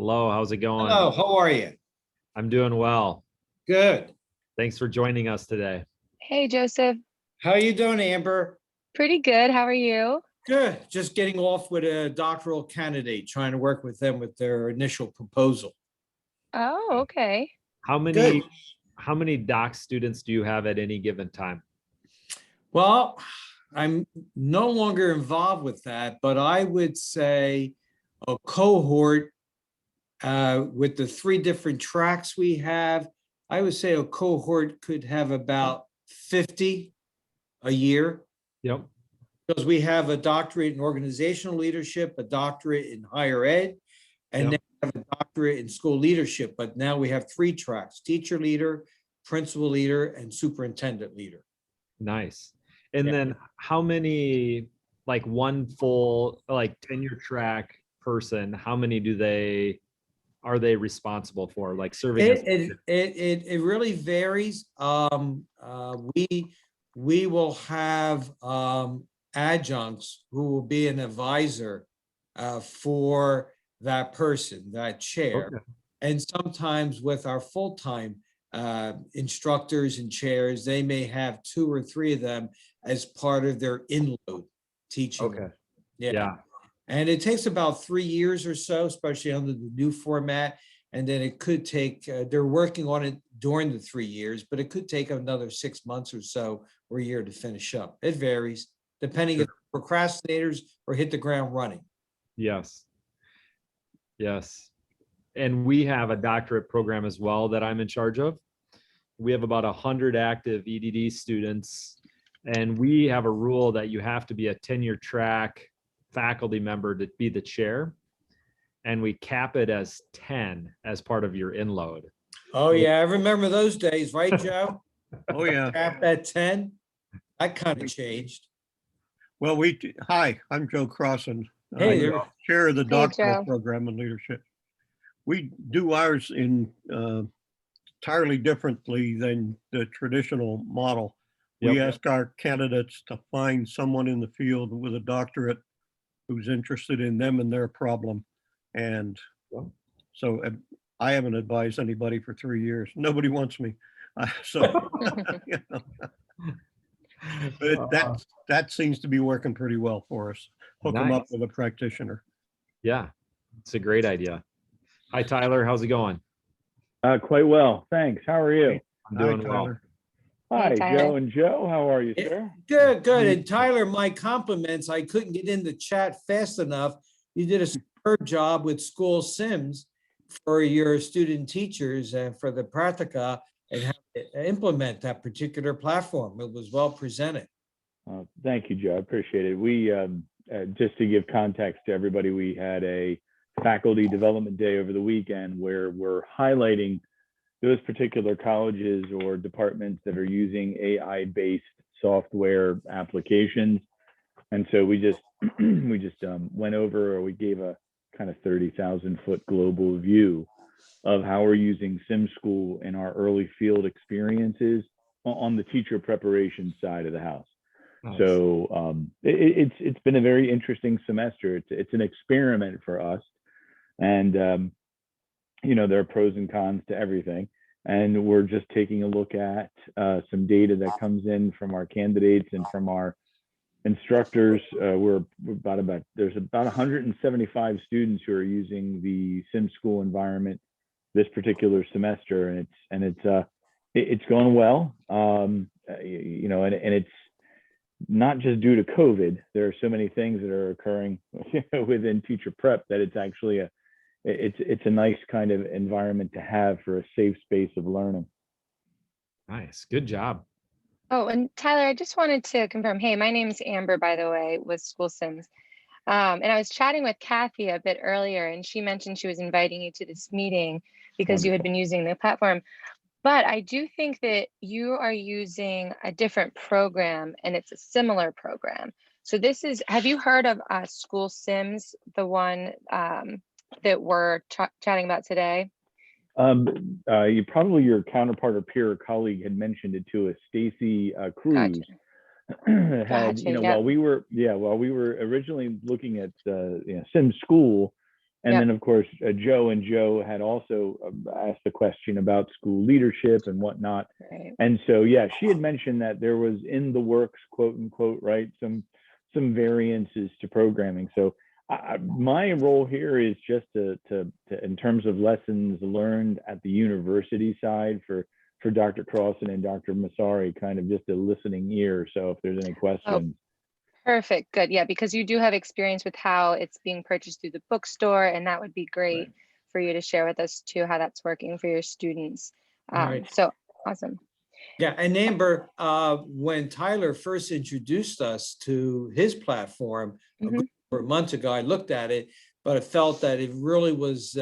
Hello, how's it going? Hello, how are you? I'm doing well. Good. Thanks for joining us today. Hey, Joseph. How you doing, Amber? Pretty good. How are you? Good. Just getting off with a doctoral candidate, trying to work with them with their initial proposal. Oh, okay. How Good. many doc students do you have at any given time? Well, I'm no longer involved with that, but I would say a cohort with the three different tracks we have, I would say a cohort could have about 50 a year. Yep. Because we have a doctorate in organizational leadership, a doctorate in higher ed, and then we have a doctorate in school leadership. But now we have three tracks: teacher leader, principal leader, and superintendent leader. Nice. And Yeah. then how many, like one full, like tenure track person, how many are they responsible for, like serving as? It really varies. We will have adjuncts who will be an advisor for that person, that chair. Okay. And sometimes with our full-time instructors and chairs, they may have two or three of them as part of their inload teaching. Okay. Yeah. Yeah. And it takes about 3 years or so, especially under the new format. And then it could take, they're working on it during the 3 years, but it could take another 6 months or so or a year to finish up. It varies depending if procrastinators or hit the ground running. Yes. Yes. And we have a doctorate program as well that I'm in charge of. We have about 100 active EDD students, and we have a rule that you have to be a tenure track faculty member to be the chair. And we cap it as 10 as part of your inload. Oh, yeah. I remember those days, right, Joe? Oh, yeah. Cap at 10. That kind of changed. Well, hi, I'm Joe Crossan. Hey I'm there. chair of the Hey, doctoral Joe. program in leadership. We do ours in entirely differently than the traditional model. We Yep. ask our candidates to find someone in the field with a doctorate who's interested in them and their problem. And Yep. so I haven't advised anybody for 3 years. Nobody wants me. So, you know. But that seems to be working pretty well for us. Hook them up Nice. with a practitioner. Yeah, it's a great idea. Hi, Tyler. How's it going? Quite well, thanks. How are you? I'm Hi, doing well. Tyler. Hi, Tyler. Joe and Joe. How are you, Yeah. sir? Good, good. And Tyler, my compliments. I couldn't get in the chat fast enough. You did a superb job with school sims for your student teachers and for the practica and how to implement that particular platform. It was well presented. Thank you, Joe. I appreciate it. We just to give context to everybody, we had a faculty development day over the weekend where we're highlighting those particular colleges or departments that are using AI-based software applications. And so we just went over, or we gave a kind of 30,000-foot global view of how we're using SimSchool in our early field experiences on the teacher preparation side of the house. Nice. So it's been a very interesting semester. It's an experiment for us, and you know, there are pros and cons to everything. And we're just taking a look at some data that comes in from our candidates and from our instructors. There's about 175 students who are using the SimSchool environment this particular semester, and it's going well. You know, and it's not just due to COVID. There are so many things that are occurring within teacher prep that it's actually it's a nice kind of environment to have for a safe space of learning. Nice. Good job. Oh, and Tyler, I just wanted to confirm. Hey, my name's Amber, by the way, with School Sims. And I was chatting with Kathy a bit earlier, and she mentioned she was inviting you to this meeting because you had been using the platform. But I do think that you are using a different program, and it's a similar program. So this is, have you heard of School Sims, the one that we're chatting about today? You probably, your counterpart or peer or colleague had mentioned it to us. Stacy Cruz had, Gotcha, you know, yep. while we were originally looking at SimSchool, And Yep. then, of course, Joe and Joe had also asked a question about school leadership and whatnot. Right. And so, yeah, she had mentioned that there was in the works, quote unquote, right, some variances to programming. So my role here is just to in terms of lessons learned at the university side for Dr. Crossan and Dr. Massari, kind of just a listening ear. So if there's any questions. Perfect. Good. Yeah, because you do have experience with how it's being purchased through the bookstore, and that would be great for you to share with us too, how that's working for your students. Right. So awesome. Yeah, and Amber, when Tyler first introduced us to his platform Mhm. a month ago, I looked at it, but I felt that it really was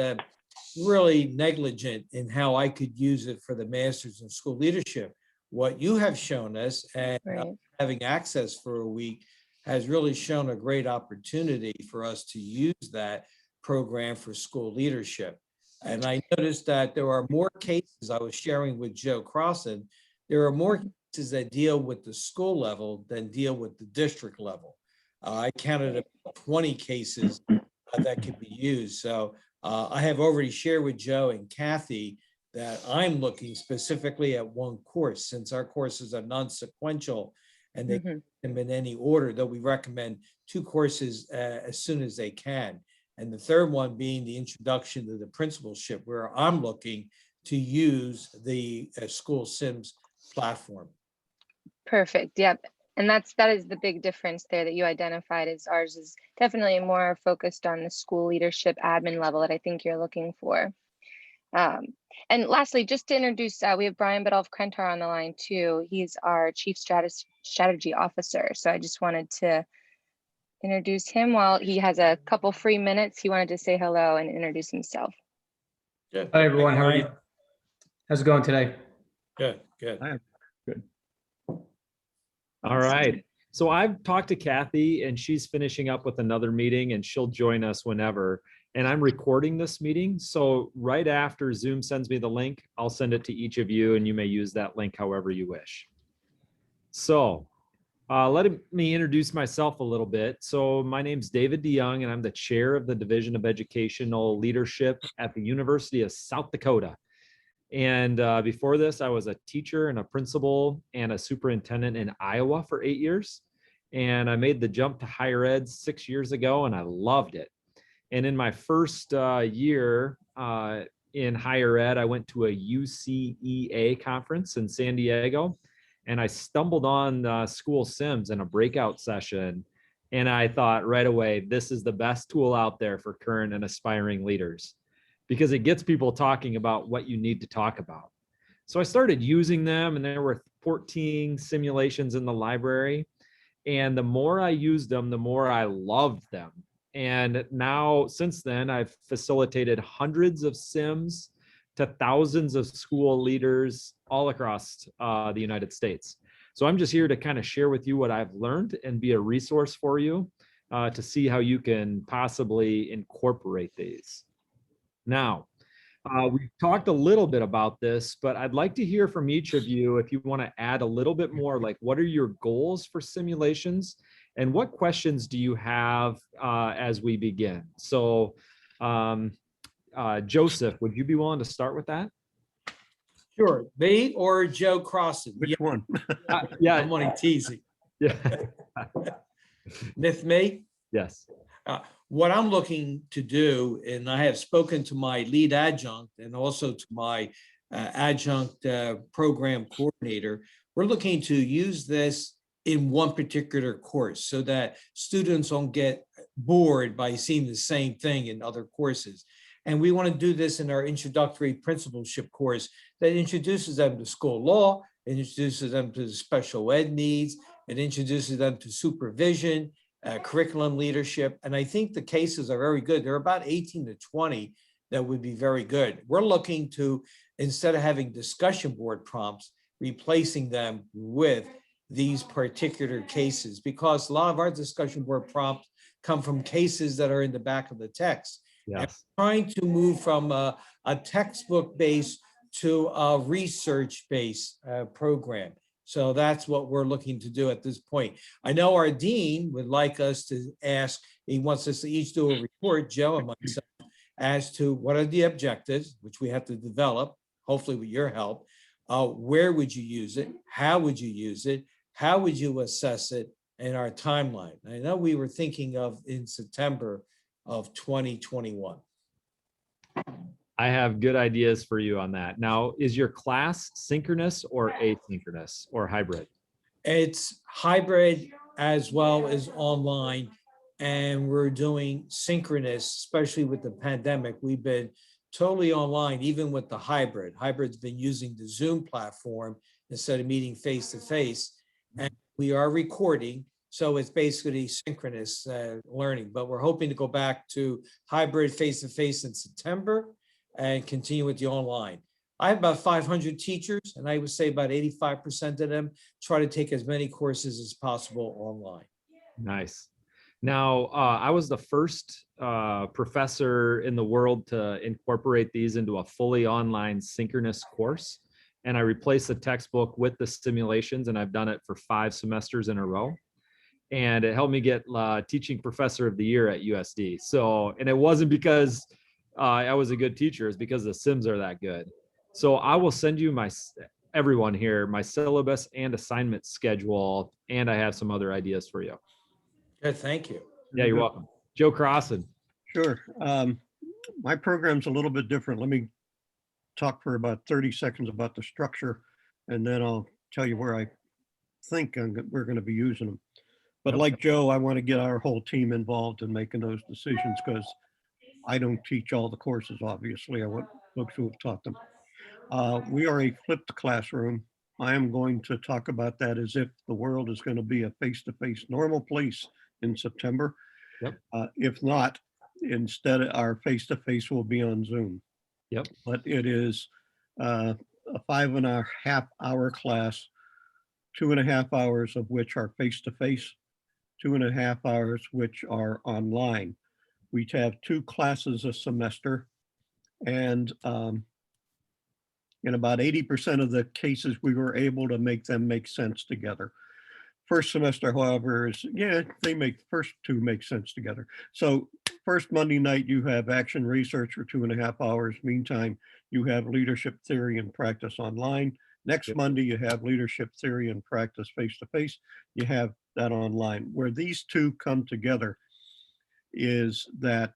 really negligent in how I could use it for the Masters in School Leadership. What you have shown us, and Right. having access for a week, has really shown a great opportunity for us to use that program for school leadership. And I noticed that there are more cases, I was sharing with Joe Crossan, there are more cases that deal with the school level than deal with the district level. I counted about 20 cases that could be used. So I have already shared with Joe and Kathy that I'm looking specifically at one course, since our courses are non-sequential and they Mhm. come in any order, though we recommend 2 courses as soon as they can. And the third one being the introduction to the principalship, where I'm looking to use the school Sims platform. Perfect. Yep. And that is the big difference there that you identified, is ours is definitely more focused on the school leadership admin level that I think you're looking for. And lastly, just to introduce, we have Brian Badolf-Krentar on the line too. He's our Chief Strategy Officer. So I just wanted to introduce him while he has a couple free minutes. He wanted to say hello and introduce himself. Good. Hi, everyone. How are you? How's it going today? Good, good. Good. All right. So I've talked to Kathy and she's finishing up with another meeting and she'll join us whenever. And I'm recording this meeting. So right after Zoom sends me the link, I'll send it to each of you and you may use that link however you wish. So let me introduce myself a little bit. So my name's David DeYoung and I'm the chair of the Division of Educational Leadership at the University of South Dakota. And before this, I was a teacher and a principal and a superintendent in Iowa for 8 years. And I made the jump to higher ed 6 years ago and I loved it. And in my first year in higher ed, I went to a UCEA conference in San Diego and I stumbled on School Sims in a breakout session. And I thought right away, this is the best tool out there for current and aspiring leaders, because it gets people talking about what you need to talk about. So I started using them and there were 14 simulations in the library. And the more I used them, the more I loved them. And now since then, I've facilitated hundreds of Sims to thousands of school leaders all across the United States. So I'm just here to kind of share with you what I've learned and be a resource for you to see how you can possibly incorporate these. Now, we've talked a little bit about this, but I'd like to hear from each of you if you want to add a little bit more, like what are your goals for simulations and what questions do you have as we begin? So Joseph, would you be willing to start with that? Sure. Me or Joe Crossan? Which one? Yeah. I'm only teasing. Yeah. With me? Yes. What I'm looking to do, and I have spoken to my lead adjunct and also to my adjunct program coordinator, we're looking to use this in one particular course so that students don't get bored by seeing the same thing in other courses. And we want to do this in our introductory principalship course that introduces them to school law, introduces them to the special ed needs, it introduces them to supervision, curriculum leadership. And I think the cases are very good. There are about 18 to 20 that would be very good. We're looking to, instead of having discussion board prompts, replacing them with these particular cases, because a lot of our discussion board prompts come from cases that are in the back of the text. Yes. Trying to move from a textbook base to a research-based program. So that's what we're looking to do at this point. I know our dean would like us to ask, he wants us to each do a report, Joe and myself, as to what are the objectives, which we have to develop, hopefully with your help. Where would you use it? How would you use it? How would you assess it in our timeline? I know we were thinking of in September of 2021. I have good ideas for you on that. Now, is your class synchronous or asynchronous or hybrid? It's hybrid as well as online. And we're doing synchronous, especially with the pandemic. We've been totally online, even with the hybrid. Hybrid's been using the Zoom platform instead of meeting face to face. And we are recording. So it's basically synchronous learning, but we're hoping to go back to hybrid face to face in September and continue with the online. I have about 500 teachers, and I would say about 85% of them try to take as many courses as possible online. Nice. Now, I was the first professor in the world to incorporate these into a fully online synchronous course. And I replaced the textbook with the simulations, and I've done it for 5 semesters in a row. And it helped me get teaching professor of the year at USD. So, and it wasn't because I was a good teacher, it's because the sims are that good. So I will send you everyone here, my syllabus and assignment schedule, and I have some other ideas for you. Good, thank you. Yeah, you're welcome. Joe Crossan. Sure. My program's a little bit different. Let me talk for about 30 seconds about the structure, and then I'll tell you where I think we're going to be using them. But like Joe, I want to get our whole team involved in making those decisions because I don't teach all the courses, obviously. I want folks who have taught them. We are a flipped classroom. I am going to talk about that as if the world is going to be a face-to-face normal place in September. Yep. If not, instead our face-to-face will be on Zoom. Yep. But it is a 5.5 hour class, 2.5 hours of which are face-to-face, 2.5 hours which are online. We have 2 classes a semester, and in about 80% of the cases, we were able to make them make sense together. First semester, however, is, first 2 make sense together. So first Monday night, you have action research for 2.5 hours. Meantime, you have leadership theory and practice online. Next Monday, you have leadership theory and practice face-to-face. You have that online. Where these 2 come together is that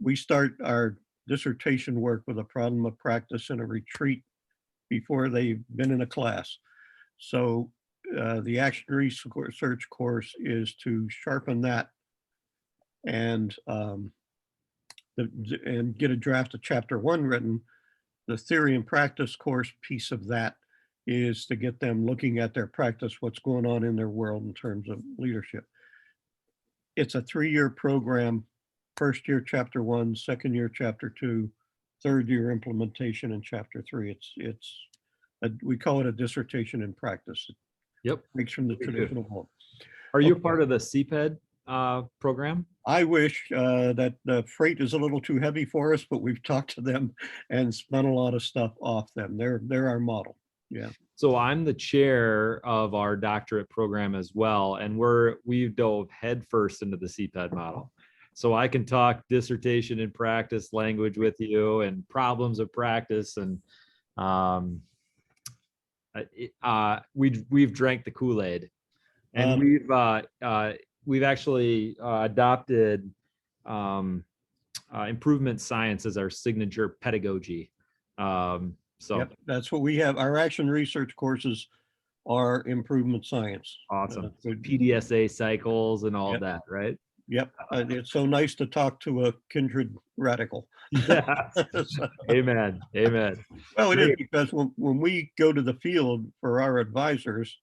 we start our dissertation work with a problem of practice in a retreat before they've been in a class. So the action research course is to sharpen that and get a draft of chapter 1 written. The theory and practice course piece of that is to get them looking at their practice, what's going on in their world in terms of leadership. It's a 3-year program. First year, chapter 1, second year, chapter 2, third year implementation in chapter 3. We call it a dissertation in practice. Yep. Makes from the traditional one. Are you part of the CPED program? I wish that the freight is a little too heavy for us, but we've talked to them and spent a lot of stuff off them. They're our model. Yeah. So I'm the chair of our doctorate program as well, and we've dove headfirst into the CPED model. So I can talk dissertation in practice language with you and problems of practice, and we've drank the Kool-Aid, and we've actually adopted improvement science as our signature pedagogy. So yep, that's what we have. Our action research courses are improvement science. Awesome. PDSA cycles and all that, right? Yep. It's so nice to talk to a kindred radical. Yeah. Amen. Amen. Well, it is, because when we go to the field for our advisors,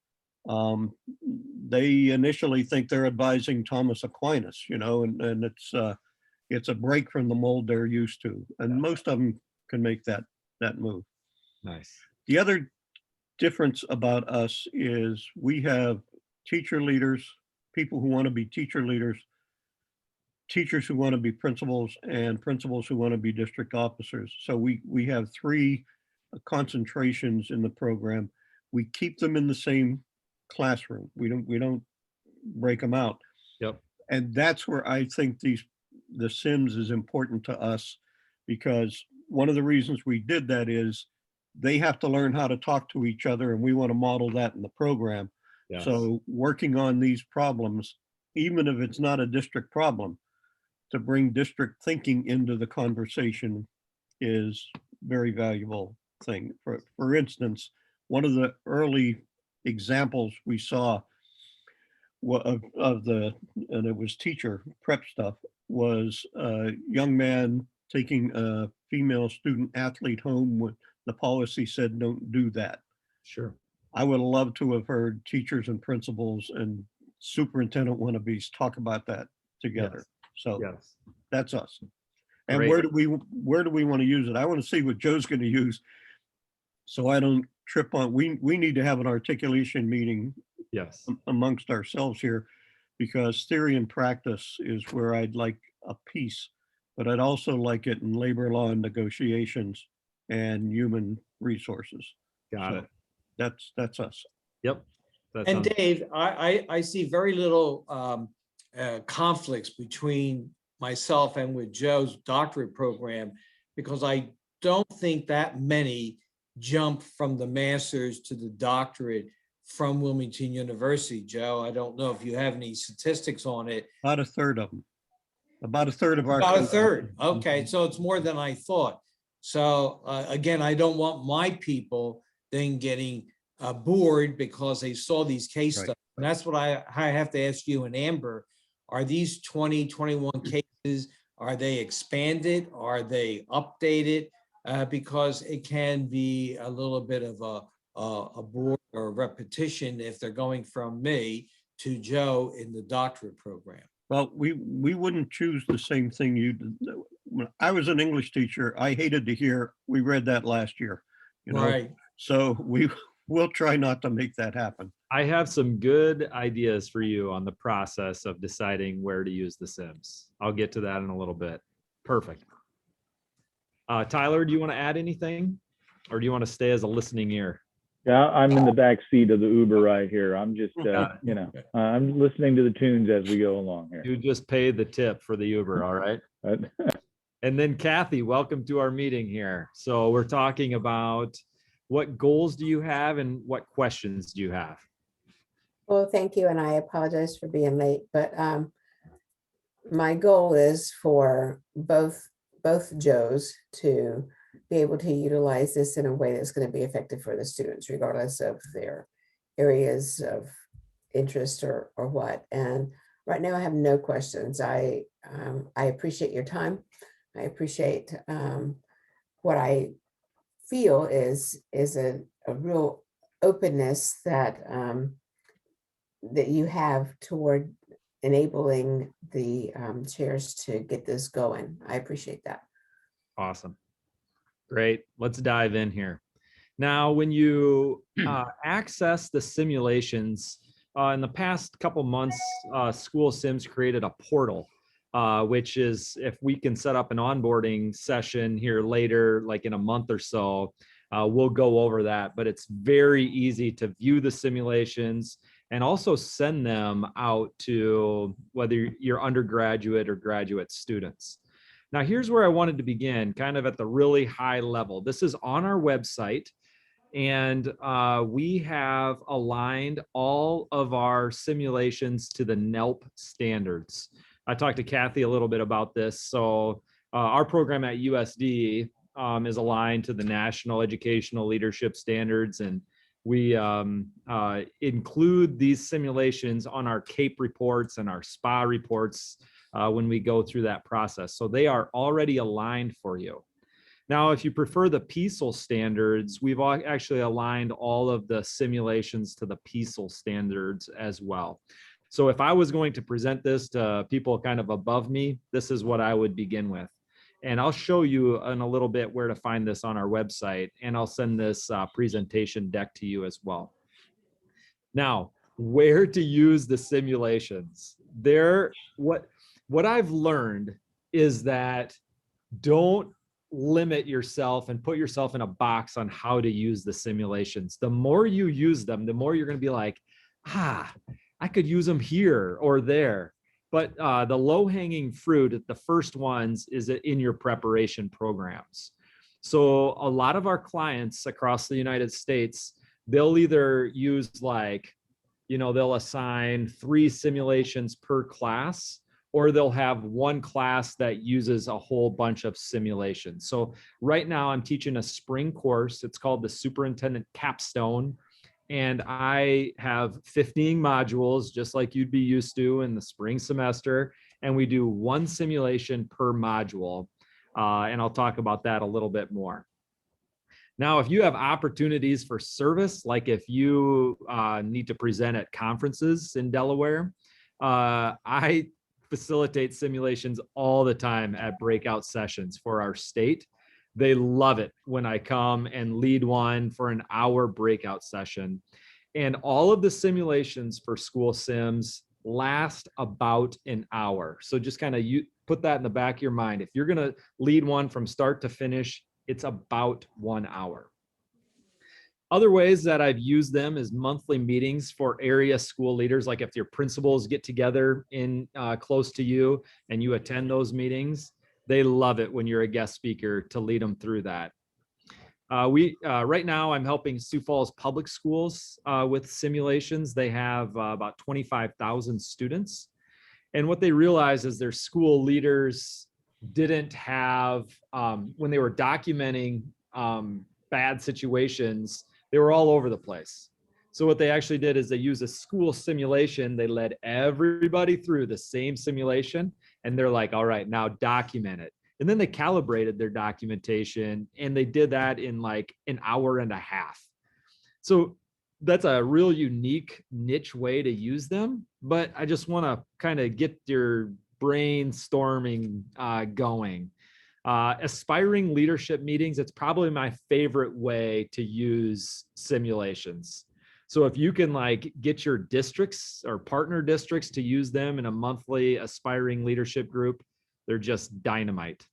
they initially think they're advising Thomas Aquinas, and it's a break from the mold they're used to. And most of them can make that move. Nice. The other difference about us is we have teacher leaders, people who want to be teacher leaders, teachers who want to be principals, and principals who want to be district officers. So we have 3 concentrations in the program. We keep them in the same classroom. We don't break them out. Yep. And that's where I think the Sims is important to us, because one of the reasons we did that is they have to learn how to talk to each other, and we want to model that in the program. Yes. So working on these problems, even if it's not a district problem, to bring district thinking into the conversation is very valuable thing. For instance, one of the early examples we saw of the, and it was teacher prep stuff, was a young man taking a female student athlete home when the policy said don't do that. Sure. I would love to have heard teachers and principals and superintendent wannabes talk about that together. So Yes. that's us. And Great. where do we want to use it? I want to see what Joe's going to use, so I don't trip on. We need to have an articulation meeting Yes. amongst ourselves here, because theory and practice is where I'd like a piece, but I'd also like it in labor law and negotiations and human resources. Got So it. that's us. Yep. That And sounds- Dave, I see very little conflicts between myself and with Joe's doctorate program, because I don't think that many jump from the master's to the doctorate from Wilmington University. Joe, I don't know if you have any statistics on it. About a third of them. About a third of our. About a third. Okay, so it's more than I thought. So again, I don't want my people then getting bored because they saw these case Right. studies. And that's what I have to ask you and Amber. Are these 20, 21 cases, are they expanded? Are they updated? Because it can be a little bit of a bore or a repetition if they're going from me to Joe in the doctorate program. Well, we wouldn't choose the same thing you did. When I was an English teacher, I hated to hear, we read that last year, you know? Right. So we'll try not to make that happen. I have some good ideas for you on the process of deciding where to use the Sims. I'll get to that in a little bit. Perfect. Tyler, do you want to add anything? Or do you want to stay as a listening ear? Yeah, I'm in the back seat of the Uber right here. I'm just, I'm listening to the tunes as we go along here. You just pay the tip for the Uber, all right? And then Kathy, welcome to our meeting here. So we're talking about what goals do you have and what questions do you have? Well, thank you, and I apologize for being late, but my goal is for both Joes to be able to utilize this in a way that's going to be effective for the students, regardless of their areas of interest or what. And right now, I have no questions. I appreciate your time. I appreciate what I feel is a real openness that that you have toward enabling the chairs to get this going. I appreciate that. Awesome. Great. Let's dive in here. Now, when you access the simulations, in the past couple months, School Sims created a portal, which is if we can set up an onboarding session here later, like in a month or so, we'll go over that. But it's very easy to view the simulations and also send them out to whether you're undergraduate or graduate students. Now, here's where I wanted to begin, kind of at the really high level. This is on our website, and we have aligned all of our simulations to the NELP standards. I talked to Kathy a little bit about this. So our program at USD is aligned to the National Educational Leadership Standards, and we include these simulations on our CAPE reports and our SPA reports when we go through that process. So they are already aligned for you. Now, if you prefer the PEASL standards, we've actually aligned all of the simulations to the PEASL standards as well. So if I was going to present this to people kind of above me, this is what I would begin with. And I'll show you in a little bit where to find this on our website, and I'll send this presentation deck to you as well. Now, where to use the simulations? What I've learned is that don't limit yourself and put yourself in a box on how to use the simulations. The more you use them, the more you're going to be like, I could use them here or there. But the low hanging fruit, the first ones is in your preparation programs. So a lot of our clients across the United States, they'll either use like, they'll assign 3 simulations per class, or they'll have one class that uses a whole bunch of simulations. So right now I'm teaching a spring course. It's called the Superintendent Capstone. And I have 15 modules, just like you'd be used to in the spring semester. And we do 1 simulation per module. And I'll talk about that a little bit more. Now, if you have opportunities for service, like if you need to present at conferences in Delaware, I facilitate simulations all the time at breakout sessions for our state. They love it when I come and lead one for an hour breakout session. And all of the simulations for school sims last about an hour. So just kind of you put that in the back of your mind. If you're going to lead one from start to finish, it's about 1 hour. Other ways that I've used them is monthly meetings for area school leaders. Like if your principals get together in close to you and you attend those meetings, they love it when you're a guest speaker to lead them through that. Right now I'm helping Sioux Falls Public Schools with simulations. They have about 25,000 students. And what they realize is their school leaders didn't have, when they were documenting bad situations, they were all over the place. So what they actually did is they used a school simulation. They led everybody through the same simulation. And they're like, all right, now document it. And then they calibrated their documentation. And they did that in like an hour and a half. So that's a real unique niche way to use them. But I just want to kind of get your brainstorming going. Aspiring leadership meetings, it's probably my favorite way to use simulations. So if you can like get your districts or partner districts to use them in a monthly aspiring leadership group, they're just dynamite.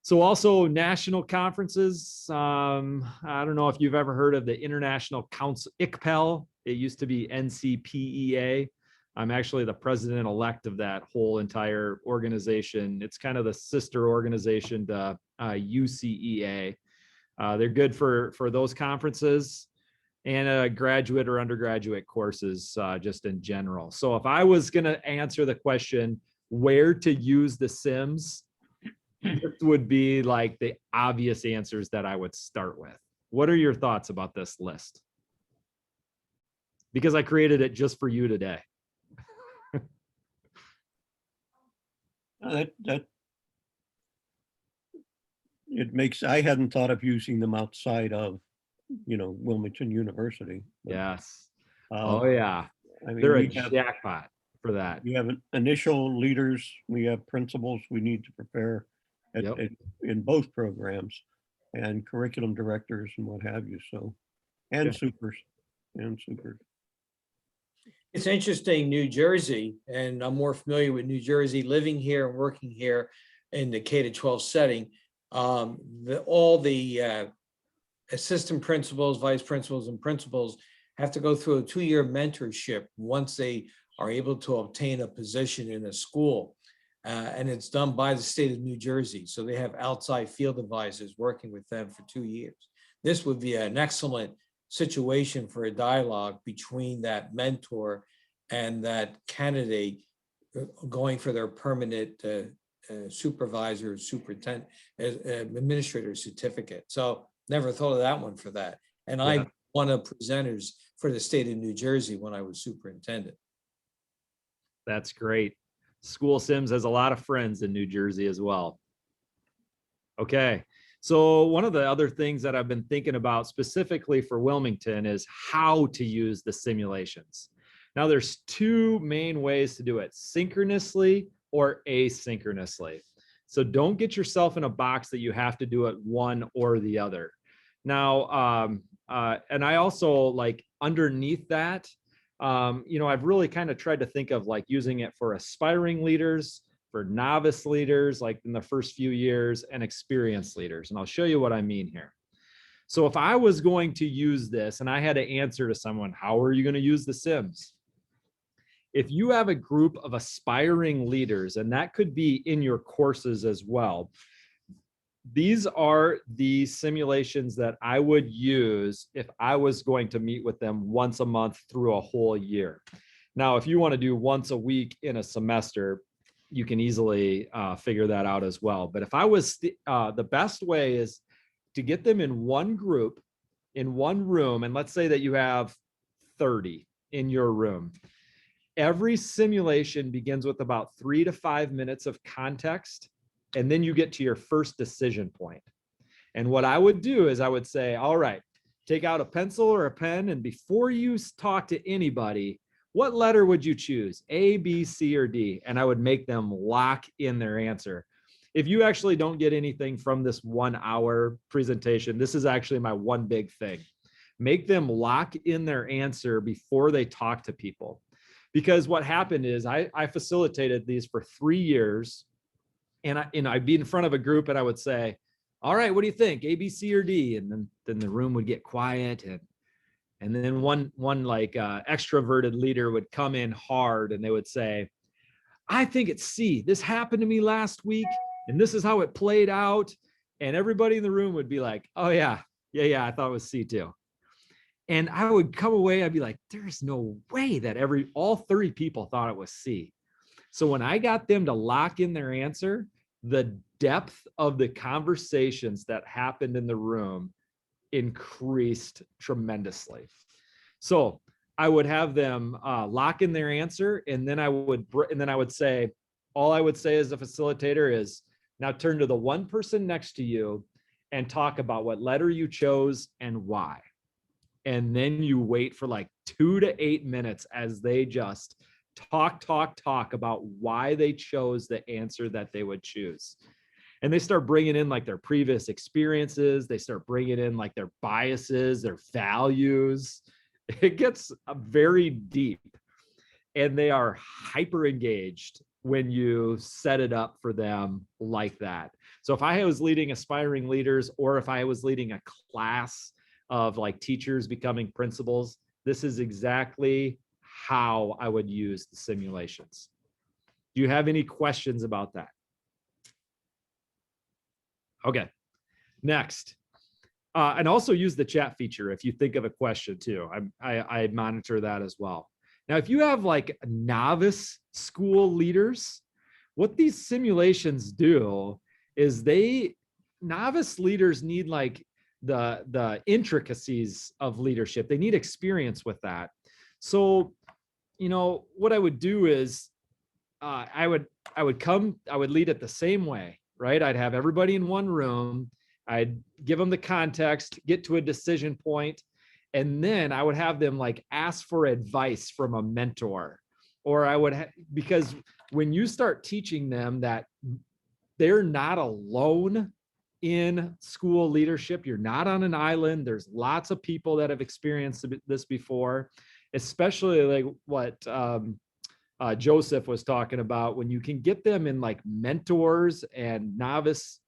So also national conferences. I don't know if you've ever heard of the International Council, ICPEL. It used to be NCPEA. I'm actually the president-elect of that whole entire organization. It's kind of the sister organization to UCEA. They're good for those conferences and graduate or undergraduate courses just in general. So if I was going to answer the question, where to use the Sims, this would be like the obvious answers that I would start with. What are your thoughts about this list? Because I created it just for you today. That it makes, I hadn't thought of using them outside of, Wilmington University. But, Yes. Oh yeah. I mean, They're a we have, jackpot for that. we have initial leaders, we have principals we need to prepare Yep. in both programs, and curriculum directors and what have you. So, and Yeah. supers. It's interesting, New Jersey, and I'm more familiar with New Jersey, living here and working here in the K-12 setting. All the assistant principals, vice principals, and principals have to go through a 2-year mentorship once they are able to obtain a position in a school. And it's done by the state of New Jersey. So they have outside field advisors working with them for 2 years. This would be an excellent situation for a dialogue between that mentor and that candidate going for their permanent supervisor, superintendent, administrator certificate. So never thought of that one for that. And Yeah. I'm one of presenters for the state of New Jersey when I was superintendent. That's great. School Sims has a lot of friends in New Jersey as well. Okay. So one of the other things that I've been thinking about specifically for Wilmington is how to use the simulations. Now there's 2 main ways to do it, synchronously or asynchronously. So don't get yourself in a box that you have to do it one or the other. Now, and I also like underneath that, I've really kind of tried to think of like using it for aspiring leaders, for novice leaders, like in the first few years, and experienced leaders. And I'll show you what I mean here. So if I was going to use this and I had to answer to someone, how are you going to use the Sims? if you have a group of aspiring leaders, and that could be in your courses as well, these are the simulations that I would use if I was going to meet with them once a month through a whole year. Now, if you want to do once a week in a semester, you can easily figure that out as well. But if I was, the best way is to get them in one group, in one room, and let's say that you have 30 in your room. Every simulation begins with about 3 to 5 minutes of context, and then you get to your first decision point. And what I would do is I would say, all right, take out a pencil or a pen, and before you talk to anybody, what letter would you choose? A, B, C, or D? And I would make them lock in their answer. If you actually don't get anything from this 1 hour presentation, this is actually my one big thing. Make them lock in their answer before they talk to people. Because what happened is I facilitated these for 3 years, and I'd be in front of a group and I would say, all right, what do you think? A, B, C, or D? And then the room would get quiet, and then one like extroverted leader would come in hard and they would say, I think it's C. This happened to me last week and this is how it played out. And everybody in the room would be like, oh yeah, I thought it was C too. And I would come away, I'd be like, there's no way that all 30 people thought it was C. So when I got them to lock in their answer, the depth of the conversations that happened in the room increased tremendously. So I would have them lock in their answer, and then I would say, all I would say as a facilitator is, now turn to the one person next to you and talk about what letter you chose and why. And then you wait for like 2 to 8 minutes as they just talk about why they chose the answer that they would choose. And they start bringing in like their previous experiences. They start bringing in like their biases, their values. It gets very deep, and they are hyper engaged when you set it up for them like that. So if I was leading aspiring leaders, or if I was leading a class of like teachers becoming principals, this is exactly how I would use the simulations. Do you have any questions about that? Okay, next. And also use the chat feature if you think of a question too. I monitor that as well. Now, if you have like novice school leaders, what these simulations do is novice leaders need like the intricacies of leadership. They need experience with that. So, what I would do is I would lead it the same way, right? I'd have everybody in one room. I'd give them the context, get to a decision point, and then I would have them like ask for advice from a mentor. Or because when you start teaching them that they're not alone in school leadership, you're not on an island. There's lots of people that have experienced this before, especially like what Joseph was talking about, when you can get them in like mentors and novice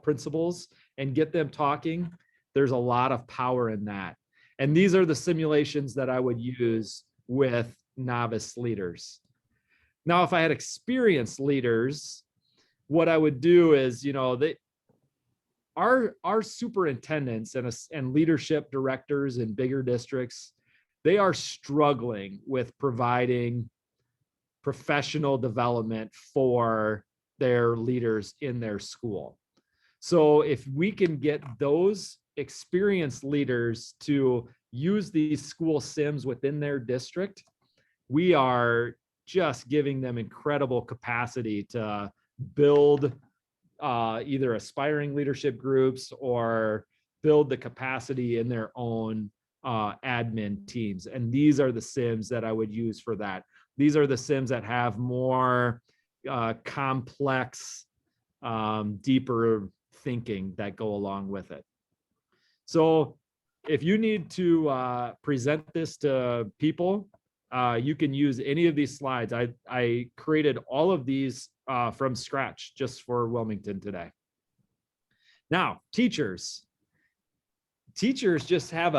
principals and get them talking, there's a lot of power in that. And these are the simulations that I would use with novice leaders. Now, if I had experienced leaders, what I would do is, our superintendents and leadership directors in bigger districts, they are struggling with providing professional development for their leaders in their school. So if we can get those experienced leaders to use these school sims within their district, we are just giving them incredible capacity to build either aspiring leadership groups or build the capacity in their own admin teams. And these are the sims that I would use for that. These are the sims that have more complex, deeper thinking that go along with it. So if you need to present this to people, you can use any of these slides. I created all of these from scratch just for Wilmington today. Now, teachers just have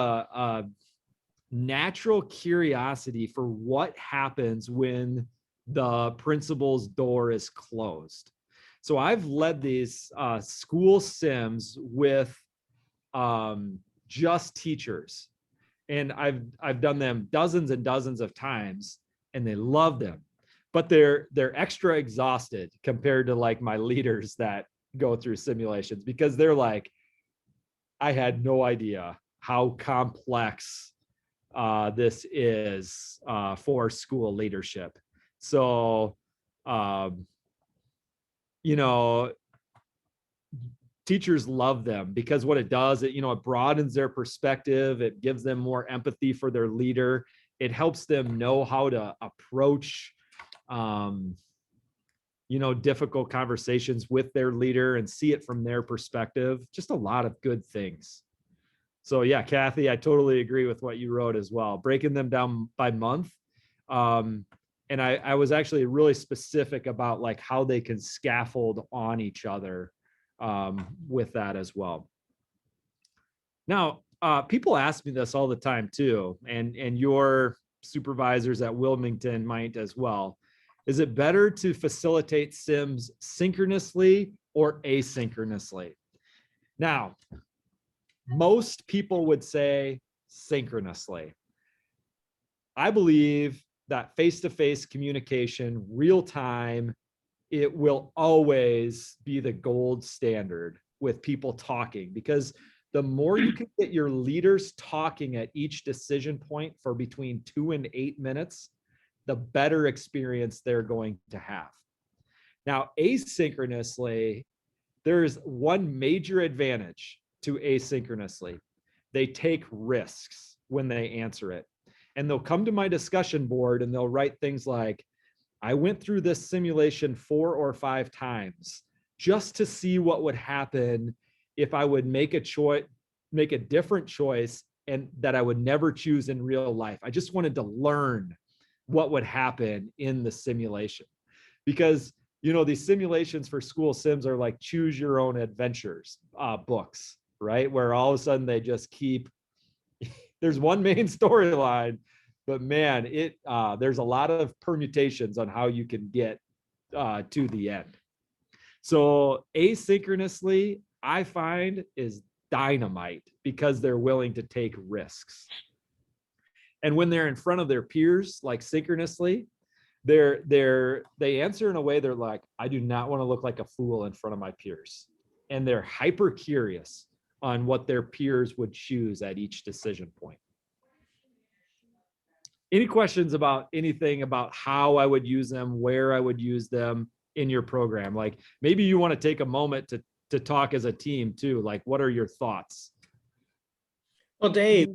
natural curiosity for what happens when the principal's door is closed. So I've led these school sims with just teachers, and I've done them dozens and dozens of times, and they love them, but they're extra exhausted compared to like my leaders that go through simulations, because they're like, I had no idea how complex this is for school leadership. So, you know, teachers love them because what it does, it, you know, it broadens their perspective. It gives them more empathy for their leader. It helps them know how to approach, you know, difficult conversations with their leader and see it from their perspective. Just a lot of good things. So yeah, Kathy, I totally agree with what you wrote as well. Breaking them down by month. And I was actually really specific about like how they can scaffold on each other with that as well. Now, people ask me this all the time too, and your supervisors at Wilmington might as well. Is it better to facilitate sims synchronously or asynchronously? Now, most people would say synchronously. I believe that face-to-face communication, real time, it will always be the gold standard with people talking, because the more you can get your leaders talking at each decision point for between 2 and 8 minutes, the better experience they're going to have. Now, asynchronously, there's one major advantage to asynchronously. They take risks when they answer it. And they'll come to my discussion board and they'll write things like, I went through this simulation 4 or 5 times just to see what would happen if I would make a different choice and that I would never choose in real life. I just wanted to learn what would happen in the simulation. Because, you know, these simulations for school sims are like choose your own adventures books, right? Where all of a sudden they just keep, there's one main storyline, but man, there's a lot of permutations on how you can get to the end. So asynchronously, I find, is dynamite because they're willing to take risks. And when they're in front of their peers, like synchronously, they answer in a way they're like, I do not want to look like a fool in front of my peers. And they're hyper curious on what their peers would choose at each decision point. Any questions about anything about how I would use them, where I would use them in your program? Like maybe you want to take a moment to talk as a team too. Like, what are your thoughts? Well, Dave,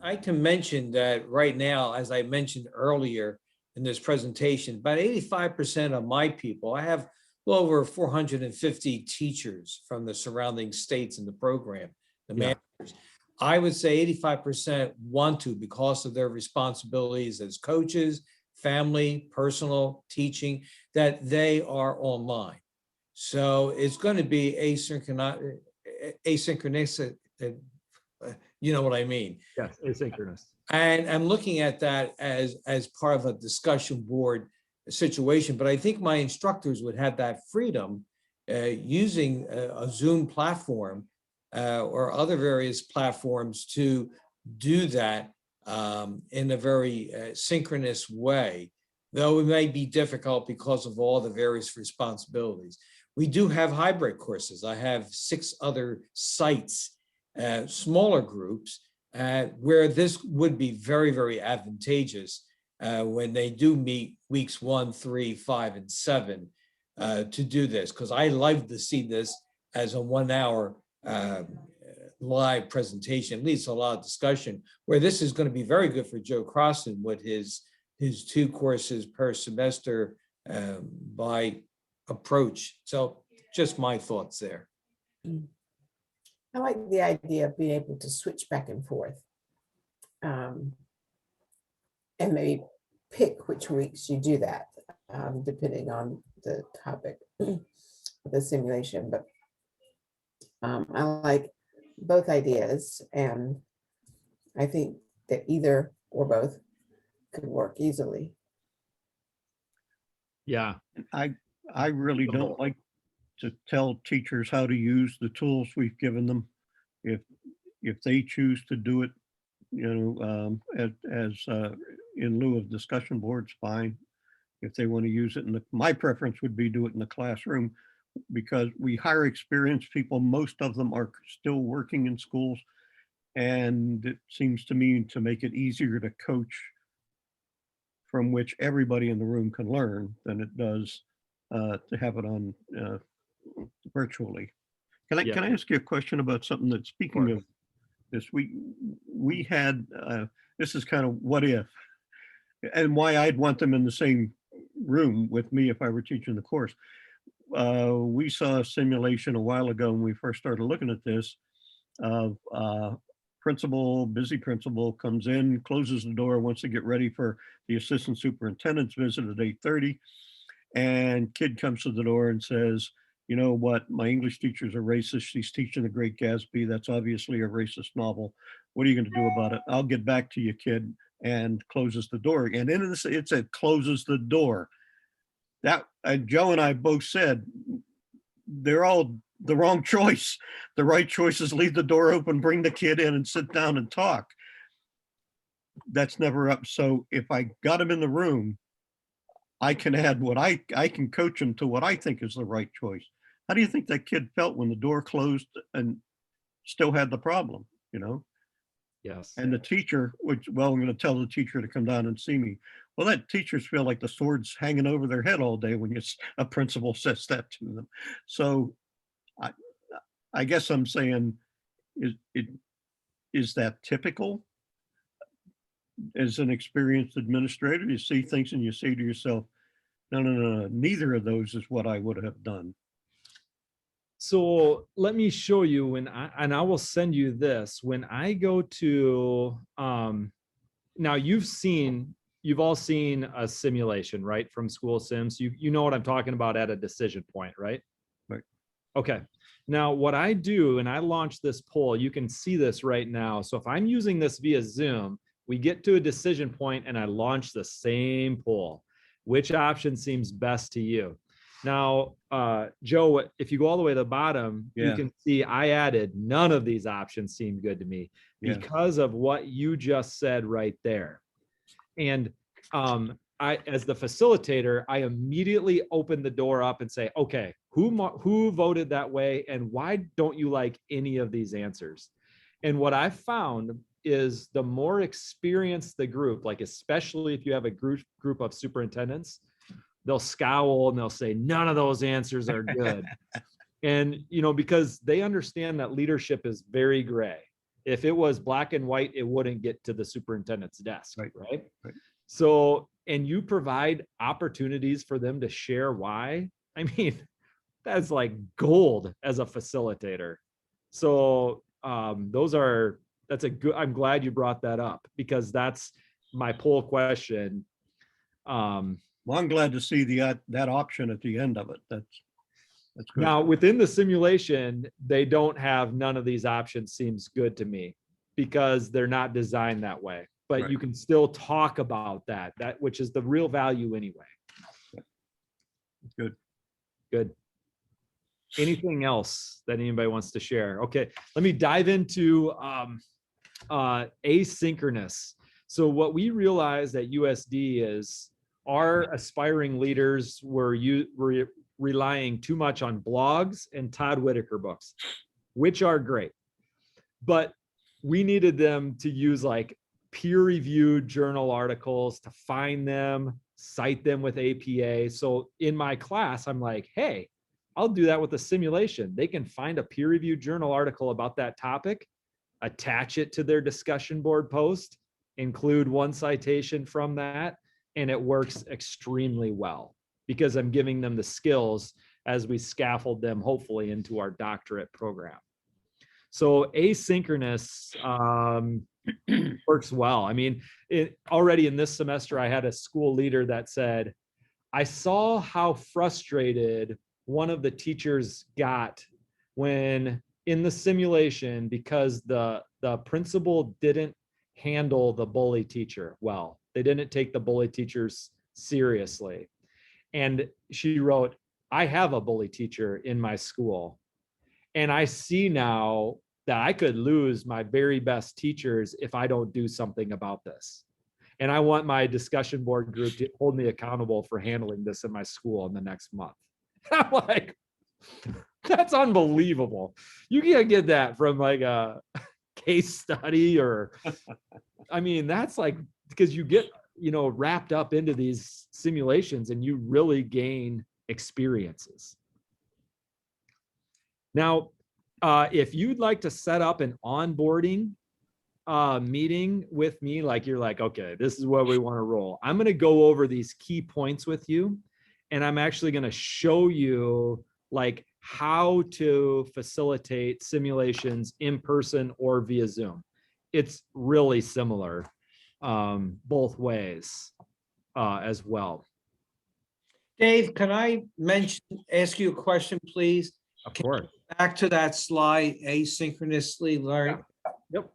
I can mention that right now, as I mentioned earlier in this presentation, about 85% of my people, I have well over 450 teachers from the surrounding states in the program, the managers. I would say 85% want to, because of their responsibilities as coaches, family, personal, teaching, that they are online. So it's going to be asynchronous, you know what I mean? Yes, asynchronous. And I'm looking at that as part of a discussion board situation, but I think my instructors would have that freedom using a Zoom platform or other various platforms to do that in a very synchronous way, though it may be difficult because of all the various responsibilities. We do have hybrid courses. I have 6 other sites, smaller groups, where this would be very, very advantageous when they do meet weeks 1, 3, 5, and 7 to do this, because I like to see this as a 1 hour live presentation. It leads to a lot of discussion, where this is going to be very good for Joe Crossan with his 2 courses per semester by approach. So just my thoughts there. I like the idea of being able to switch back and forth. And maybe pick which weeks you do that, depending on the topic of the simulation. But I like both ideas, and I think that either or both could work easily. Yeah. I really don't like to tell teachers how to use the tools we've given them. If they choose to do it, as in lieu of discussion boards, fine. If they want to use it, my preference would be do it in the classroom, because we hire experienced people. Most of them are still working in schools. And it seems to me to make it easier to coach from which everybody in the room can learn than it does to have it on virtually. Can Yeah. I ask you a question about something that, speaking of this, we had, this is kind of what if, and why I'd want them in the same room with me if I were teaching the course. We saw a simulation a while ago when we first started looking at this of busy principal comes in, closes the door, wants to get ready for the assistant superintendent's visit at 8:30. And kid comes to the door and says, you know what, my English teacher's a racist. She's teaching The Great Gatsby. That's obviously a racist novel. What are you going to do about it? I'll get back to you, kid, and closes the door. And in this, it said closes the door. That Joe and I both said they're all the wrong choice. The right choice is leave the door open, bring the kid in and sit down and talk. That's never up. So if I got him in the room, I can add what I can coach him to what I think is the right choice. How do you think that kid felt when the door closed and still had the problem, Yes. And the teacher, I'm going to tell the teacher to come down and see me. Well, that teachers feel like the sword's hanging over their head all day when a principal says that to them. So I guess I'm saying, is that typical? As an experienced administrator, you see things and you say to yourself, no, neither of those is what I would have done. So let me show you I will send you this. When I go to, now you've all seen a simulation, right? From school sims. You know what I'm talking about at a decision point, right? Right. Okay. Now what I do, and I launch this poll, you can see this right now. So if I'm using this via Zoom, we get to a decision point and I launch the same poll. Which option seems best to you? Now, Joe, if you go all the way to the bottom, you can see I added none of these options seem good to me because of what you just said right there. And as the facilitator, I immediately open the door up and say, okay, who voted that way? And why don't you like any of these answers? And what I found is the more experienced the group, like especially if you have a group of superintendents, they'll scowl and they'll say, none of those answers are good. And, because they understand that leadership is very gray. If it was black and white, it wouldn't get to the superintendent's desk, right? So, and you provide opportunities for them to share why. I mean, that's like gold as a facilitator. So that's a good, I'm glad you brought that up because that's my poll question. Well, I'm glad to see that option at the end of it. That's good. Now within the simulation, they don't have none of these options seems good to me because they're not designed that way, but you can still talk about that which is the real value anyway. Good. Anything else that anybody wants to share? Okay, let me dive into asynchronous. So what we realized at USD is our aspiring leaders were relying too much on blogs and Todd Whitaker books, which are great, but we needed them to use like peer-reviewed journal articles to find them, cite them with APA. So in my class, I'm like, hey, I'll do that with a simulation. They can find a peer-reviewed journal article about that topic, attach it to their discussion board post, include one citation from that, and it works extremely well because I'm giving them the skills as we scaffold them hopefully into our doctorate program. So asynchronous works well. I mean, already in this semester, I had a school leader that said, I saw how frustrated one of the teachers got when in the simulation because the principal didn't handle the bully teacher well. They didn't take the bully teachers seriously. And she wrote, I have a bully teacher in my school. And I see now that I could lose my very best teachers if I don't do something about this. And I want my discussion board group to hold me accountable for handling this in my school in the next month. I'm like, that's unbelievable. You can't get that from like a case study or, I mean, that's like, because you get, wrapped up into these simulations and you really gain experiences. Now, if you'd like to set up an onboarding meeting with me, like you're like, okay, this is what we want to roll. I'm going to go over these key points with you. And I'm actually going to show you like how to facilitate simulations in person or via Zoom. It's really similar both ways as well. Dave, can I ask you a question, please? Of course. Back to that slide, asynchronously learn. Yep.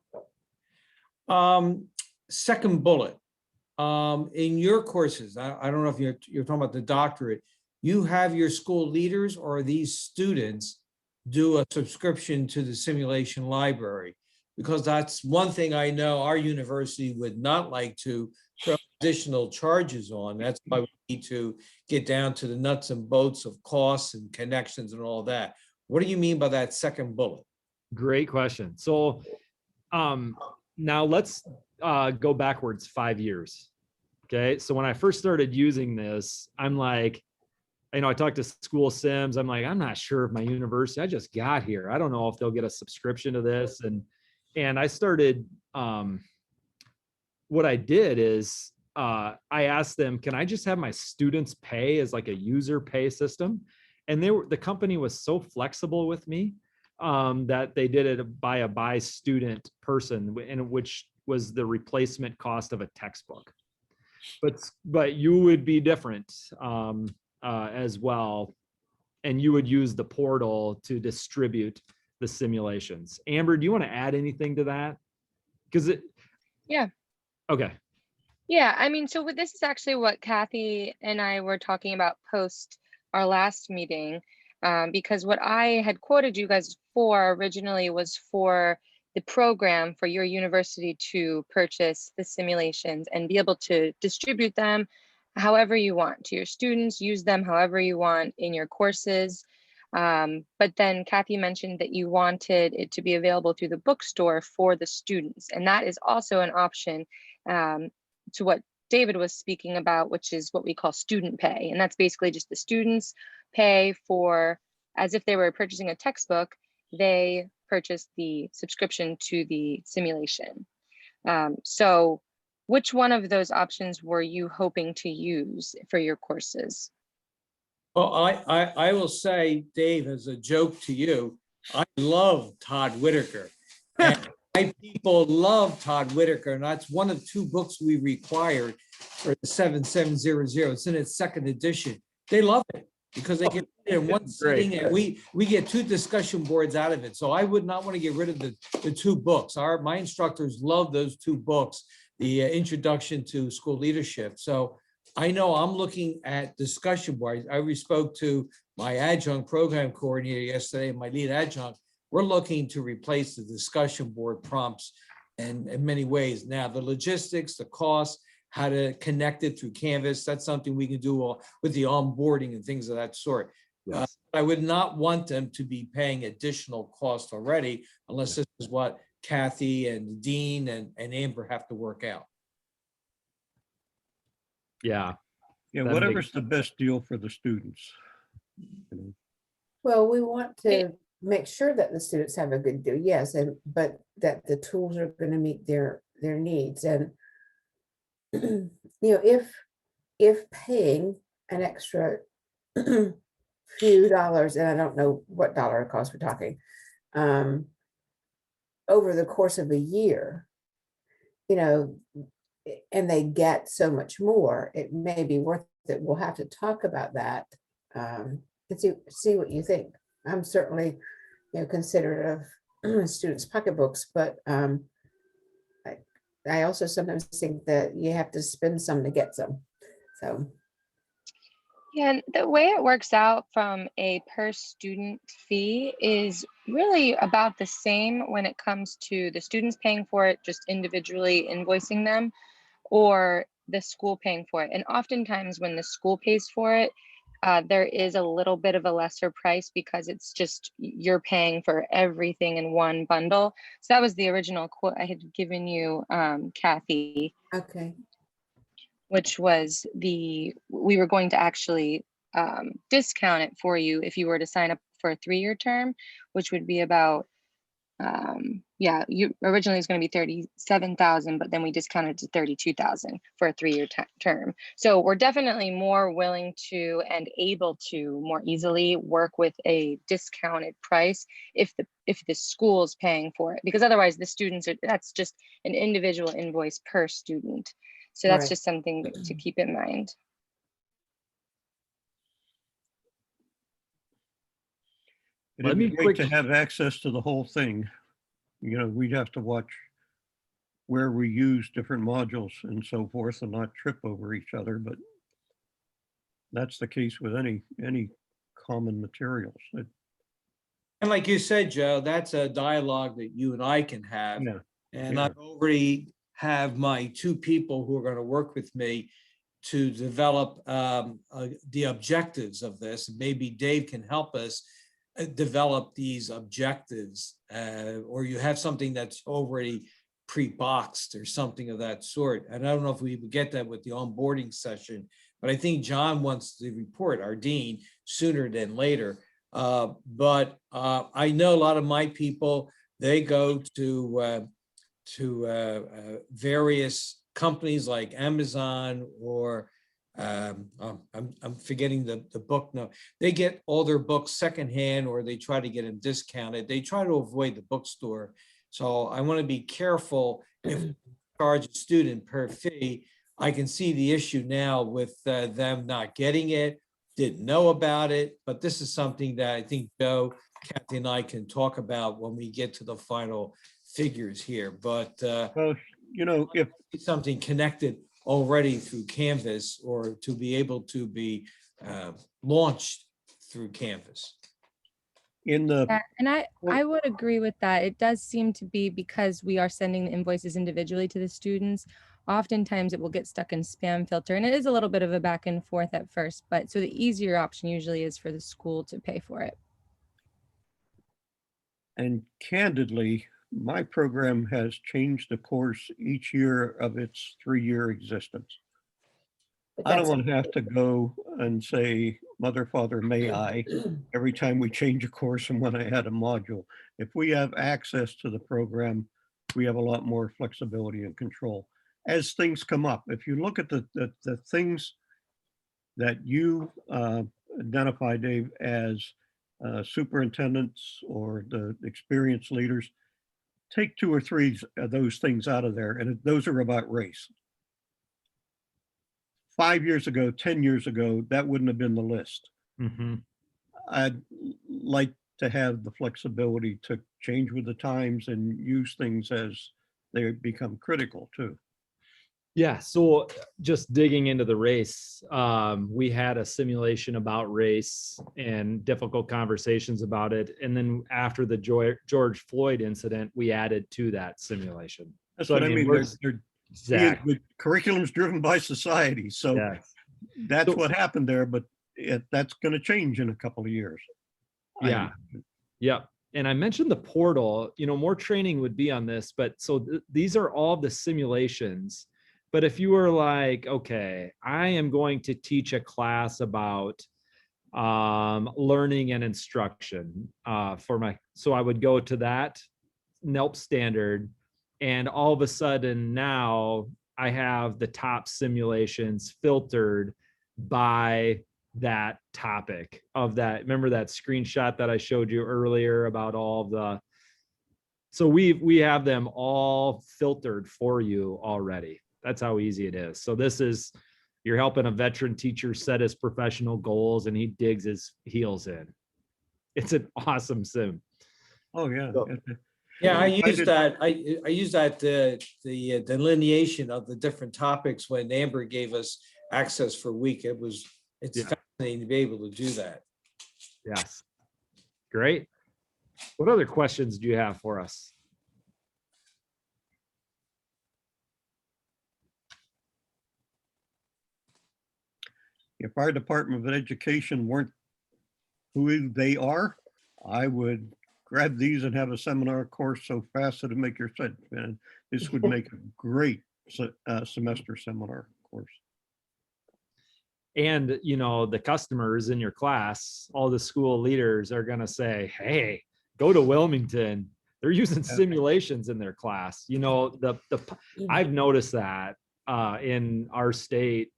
Second bullet, in your courses, I don't know if you're talking about the doctorate, you have your school leaders or these students do a subscription to the simulation library? Because that's one thing I know our university would not like to throw additional charges on. That's why we need to get down to the nuts and bolts of costs and connections and all that. What do you mean by that second bullet? Great question. So now let's go backwards 5 years. Okay. So when I first started using this, I'm like, I talked to school sims. I'm like, I'm not sure if my university, I just got here. I don't know if they'll get a subscription to this. And I started, what I did is I asked them, can I just have my students pay as like a user pay system? And the company was so flexible with me that they did it by student person, and which was the replacement cost of a textbook. But you would be different as well, and you would use the portal to distribute the simulations. Amber, do you want to add anything to that? Yeah. Okay. Yeah, I mean, so this is actually what Kathy and I were talking about post our last meeting, because what I had quoted you guys for originally was for the program for your university to purchase the simulations and be able to distribute them however you want to your students, use them however you want in your courses. But then Kathy mentioned that you wanted it to be available through the bookstore for the students. And that is also an option to what David was speaking about, which is what we call student pay. And that's basically just the students pay for, as if they were purchasing a textbook, they purchase the subscription to the simulation. So which one of those options were you hoping to use for your courses? Well, I will say, Dave, as a joke to you, I love Todd Whitaker. And my people love Todd Whitaker, and that's one of 2 books we required for the 7700. It's in its 2nd edition. They love it because they get it in one sitting, and we get 2 discussion boards out of it. So I would not want to get rid of the 2 books. My instructors love those 2 books, the Introduction to School Leadership. So I know I'm looking at discussion boards. I spoke to my adjunct program coordinator yesterday, my lead adjunct. We're looking to replace the discussion board prompts in many ways. Now, the logistics, the costs, how to connect it through Canvas, that's something we can do with the onboarding and things of that sort. Yes. I would not want them to be paying additional cost already, unless this is what Kathy and Dean and Amber have to work out. Yeah. Yeah, That whatever's makes the best deal for the students. Well, we want to make sure that the students have a good deal, yes, but that the tools are going to meet their needs. And if paying an extra few dollars, and I don't know what dollar cost we're talking, over the course of a year, and they get so much more, it may be worth it. We'll have to talk about that and see what you think. I'm certainly, considerate of students' pocketbooks, but I also sometimes think that you have to spend some to get some. So, Yeah, and the way it works out from a per student fee is really about the same when it comes to the students paying for it, just individually invoicing them, or the school paying for it. And oftentimes when the school pays for it, there is a little bit of a lesser price because it's just you're paying for everything in one bundle. So that was the original quote I had given you, Kathy, okay, which was we were going to actually discount it for you if you were to sign up for a 3-year term, which would be about yeah, you originally was going to be 37,000, but then we discounted to 32,000 for a 3-year term. So we're definitely more willing to and able to more easily work with a discounted price if the school's paying for it, because otherwise the students are, that's just an individual invoice per student. So that's right. just something to keep in mind. Let It'd be me great to quick- have access to the whole thing. You know, we'd have to watch where we use different modules and so forth and not trip over each other, but that's the case with any common materials. And like you said, Joe, that's a dialogue that you and I can have. Yeah, And yeah. I've already have my 2 people who are going to work with me to develop the objectives of this. Maybe Dave can help us develop these objectives, or you have something that's already pre-boxed or something of that sort. And I don't know if we would get that with the onboarding session, but I think John wants the report, our dean, sooner than later. But I know a lot of my people, they go to various companies like Amazon or I'm forgetting the book now. They get all their books secondhand or they try to get them discounted. They try to avoid the bookstore. So I want to be careful if we charge a student per fee. I can see the issue now with them not getting it, didn't know about it, but this is something that I think Joe, Kathy, and I can talk about when we get to the final figures here. But Well, you know, if something connected already through Canvas or to be able to be launched through Canvas. in the, Yeah, and Well- I would agree with that. It does seem to be because we are sending the invoices individually to the students. Oftentimes it will get stuck in spam filter, and it is a little bit of a back and forth at first, but so the easier option usually is for the school to pay for it. and candidly, my program has changed the course each year of its 3-year existence. But I don't that's want to have to go and say, mother, father, may I, every time we change a course and when I add a module. If we have access to the program, we have a lot more flexibility and control. As things come up, if you look at the things that you identify, Dave, as superintendents or the experienced leaders, take 2 or 3 of those things out of there, and those are about race. 5 years ago, 10 years ago, that wouldn't have been the list. Mhm. I'd like to have the flexibility to change with the times and use things as they become critical too. Yeah, so just digging into the race, we had a simulation about race and difficult conversations about it. And then after the George Floyd incident, we added to that simulation. That's So, what I mean. we're- They're Exactly. the curriculum's driven by society. So Yes. that's So- what happened there, but that's going to change in a couple of years. I Yeah. imagine. Yep. And I mentioned the portal, more training would be on this, but so these are all the simulations. But if you were like, okay, I am going to teach a class about learning and instruction so I would go to that NELP standard, and all of a sudden now I have the top simulations filtered by that topic of that. Remember that screenshot that I showed you earlier about all the, so we have them all filtered for you already. That's how easy it is. So this is, you're helping a veteran teacher set his professional goals and he digs his heels in. It's an awesome sim. Oh, yeah. So- Yeah, I I used did- that, I used that, the delineation of the different topics when Amber gave us access for a week. It's Yeah. fascinating to be able to do that. Yes. Great. What other questions do you have for us? If our Department of Education weren't who they are, I would grab these and have a seminar course so fast it'd make your sense, man. This would make a great semester seminar course. And, you know, the customers in your class, all the school leaders are going to say, hey, go to Wilmington. They're using simulations in their class. You know, I've noticed that in our state,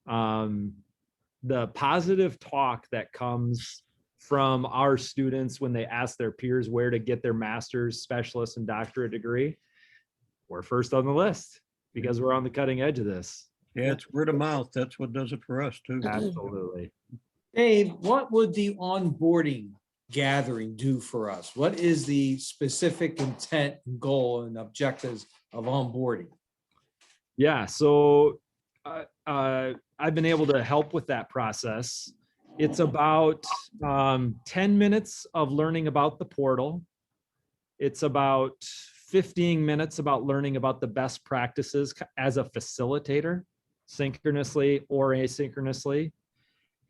the positive talk that comes from our students when they ask their peers where to get their master's, specialist, and doctorate degree, we're first on the list because we're on the cutting edge of this. Yeah, it's word of mouth. That's what does it for us too. Absolutely. Dave, what would the onboarding gathering do for us? What is the specific intent, goal, and objectives of onboarding? Yeah, so I've been able to help with that process. It's about 10 minutes of learning about the portal. It's about 15 minutes about learning about the best practices as a facilitator, synchronously or asynchronously.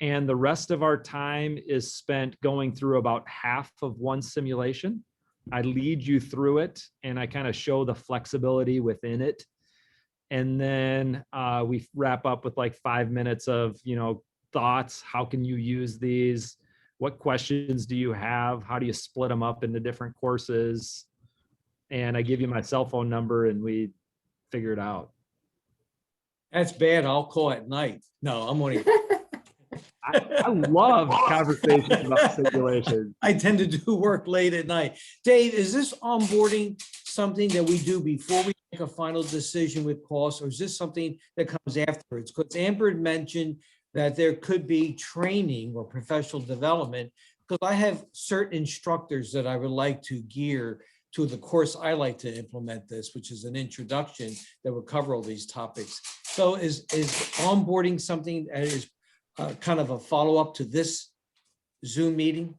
And the rest of our time is spent going through about half of one simulation. I lead you through it and I kind of show the flexibility within it. And then we wrap up with like 5 minutes of, you know, thoughts. How can you use these? What questions do you have? How do you split them up into different courses? And I give you my cell phone number and we figure it out. That's bad. I'll call at night. No, I'm only, I love conversations about simulation. I tend to do work late at night. Dave, is this onboarding something that we do before we make a final decision with costs, or is this something that comes afterwards? Because Amber had mentioned that there could be training or professional development, because I have certain instructors that I would like to gear to the course I like to implement this, which is an introduction that would cover all these topics. So is onboarding something that is kind of a follow-up to this Zoom meeting?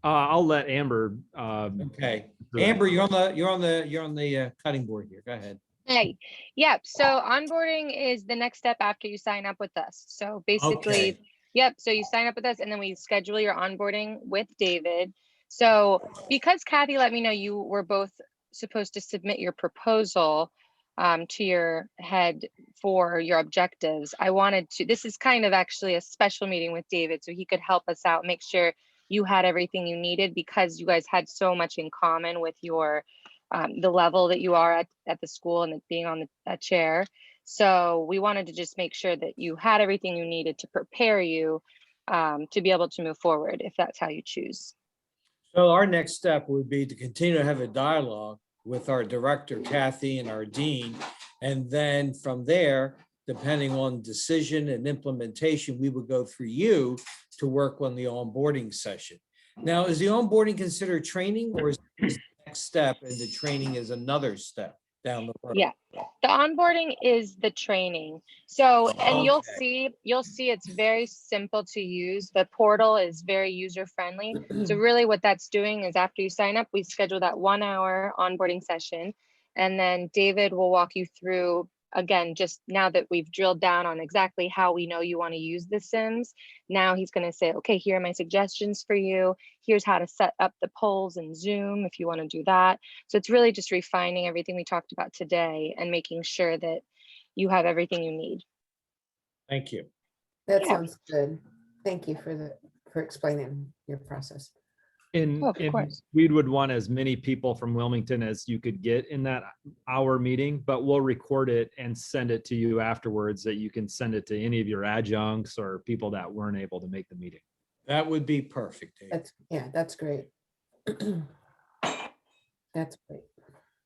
I'll let Amber. Okay, do that. Amber, you're on the cutting board here. Go ahead. Hey, yep. So onboarding is the next step after you sign up with us. So basically, Okay. yep. So you sign up with us and then we schedule your onboarding with David. So because Kathy let me know you were both supposed to submit your proposal to your head for your objectives, I wanted to, this is kind of actually a special meeting with David so he could help us out, make sure you had everything you needed because you guys had so much in common with your the level that you are at the school and being on the chair. So we wanted to just make sure that you had everything you needed to prepare you to be able to move forward if that's how you choose. So our next step would be to continue to have a dialogue with our director, Kathy, and our dean. And then from there, depending on decision and implementation, we would go through you to work on the onboarding session. Now, is the onboarding considered training, or is this the next step and the training is another step down the road? Yeah, the onboarding is the training. So, and you'll see it's very simple to use. The portal is very user friendly. So really what that's doing is after you sign up, we schedule that 1 hour onboarding session. And then David will walk you through, again, just now that we've drilled down on exactly how we know you want to use the Sims. Now he's going to say, okay, here are my suggestions for you. Here's how to set up the polls in Zoom if you want to do that. So it's really just refining everything we talked about today and making sure that you have everything you need. Thank you. That Yeah. sounds good. Thank you for explaining your process. And, Oh, of and course. we would want as many people from Wilmington as you could get in that hour meeting, but we'll record it and send it to you afterwards that you can send it to any of your adjuncts or people that weren't able to make the meeting. That would be perfect, Dave. That's great. That's great.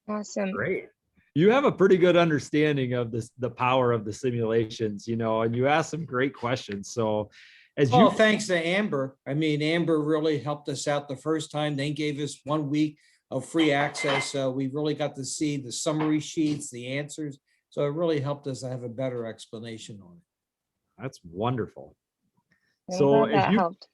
Awesome. Great. You have a pretty good understanding of this, the power of the simulations, you know, and you asked some great questions. So as Well, thanks to Amber. I mean, Amber really helped us out the first time. They gave us 1 week of free access. So we really got to see the summary sheets, the answers. So it really helped us to have a better explanation on it. That's wonderful. I'm So glad that helped.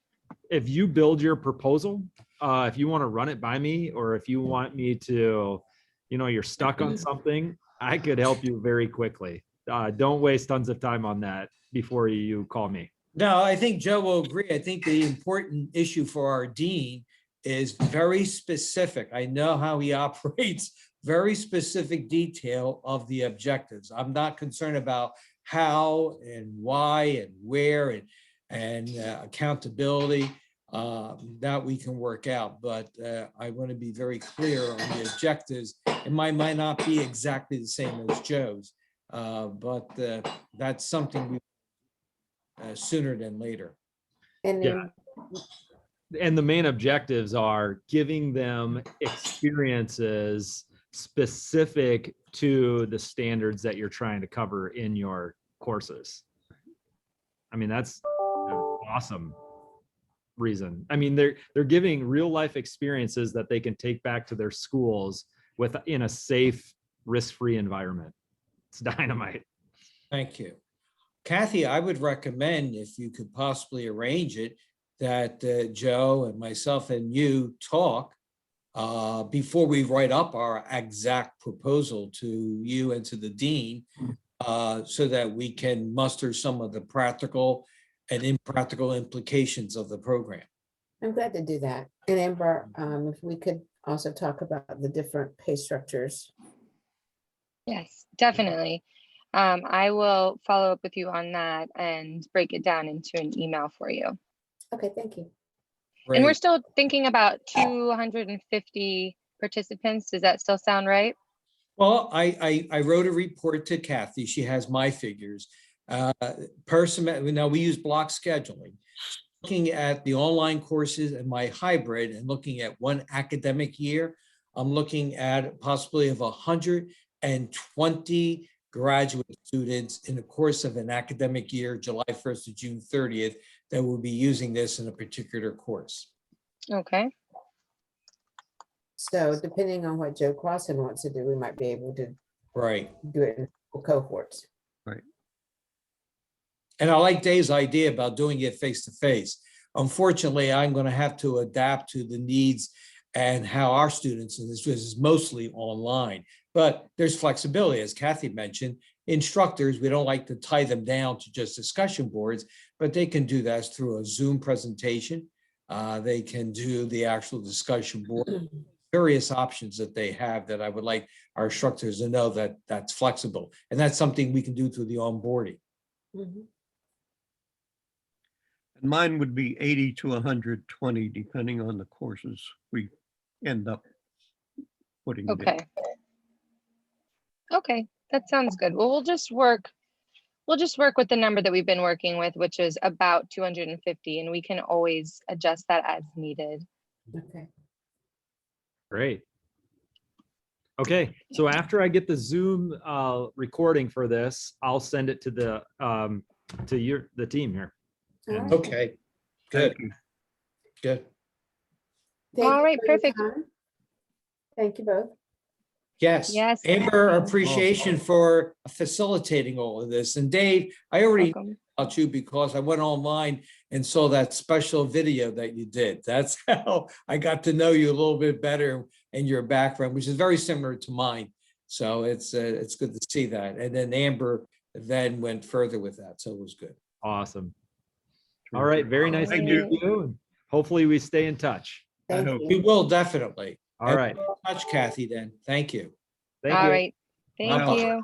if you build your proposal, if you want to run it by me, or if you want me to, you're stuck on something, I could help you very quickly. Don't waste tons of time on that before you call me. No, I think Joe will agree. I think the important issue for our dean is very specific. I know how he operates, very specific detail of the objectives. I'm not concerned about how and why and where and accountability that we can work out. But I want to be very clear on the objectives. It might not be exactly the same as Joe's, but that's something we sooner than later. And Yeah. And the main objectives are giving them experiences specific to the standards that you're trying to cover in your courses. I mean, that's an awesome reason. I mean, they're giving real life experiences that they can take back to their schools in a safe, risk-free environment. It's dynamite. Thank you. Kathy, I would recommend, if you could possibly arrange it, that Joe and myself and you talk before we write up our exact proposal to you and to the dean, so that we can muster some of the practical and impractical implications of the program. I'm glad to do that. And Amber, if we could also talk about the different pay structures. Yes, definitely. I will follow up with you on that and break it down into an email for you. Okay, thank you. And we're Great. still thinking about 250 participants. Does that still sound right? Well, I wrote a report to Kathy. She has my figures. Now we use block scheduling. Looking at the online courses and my hybrid and looking at one academic year, I'm looking at possibly of 120 graduate students in the course of an academic year, July 1st to June 30th, that will be using this in a particular course. Okay. So depending on what Joe Crossan wants to do, we might be able to Right. do it in cohorts. And I like Dave's idea about doing it face to face. Unfortunately, I'm going to have to adapt to the needs and how our students, and this is mostly online, but there's flexibility, as Kathy mentioned. Instructors, we don't like to tie them down to just discussion boards, but they can do that through a Zoom presentation. They can do the actual discussion board, various options that they have that I would like our instructors to know that that's flexible. And that's something we can do through the onboarding. Mhm. And mine would be 80 to 120, depending on the courses we end up putting. it in. Okay. Okay, that sounds good. Well, we'll just work with the number that we've been working with, which is about 250, and we can always adjust that as needed. Okay. Great. Okay, so after I get the Zoom recording for this, I'll send it to the team here. All And- right. Okay, good, Thank you. good. Thank All you right, for your perfect. time. Thank you both. Yes. Yes, Amber, thank you. appreciation for facilitating all of this. And Dave, I already Welcome. know about you because I went online and saw that special video that you did. That's how I got to know you a little bit better and your background, which is very similar to mine. So it's good to see that. And then Amber then went further with that. So it was good. Awesome. All right, very nice to Thank meet you. you. And hopefully we stay in touch. I Thank hope. We you. will definitely. All right. Touch Kathy then. Thank you. Thank All you. right. Thank Bye. you.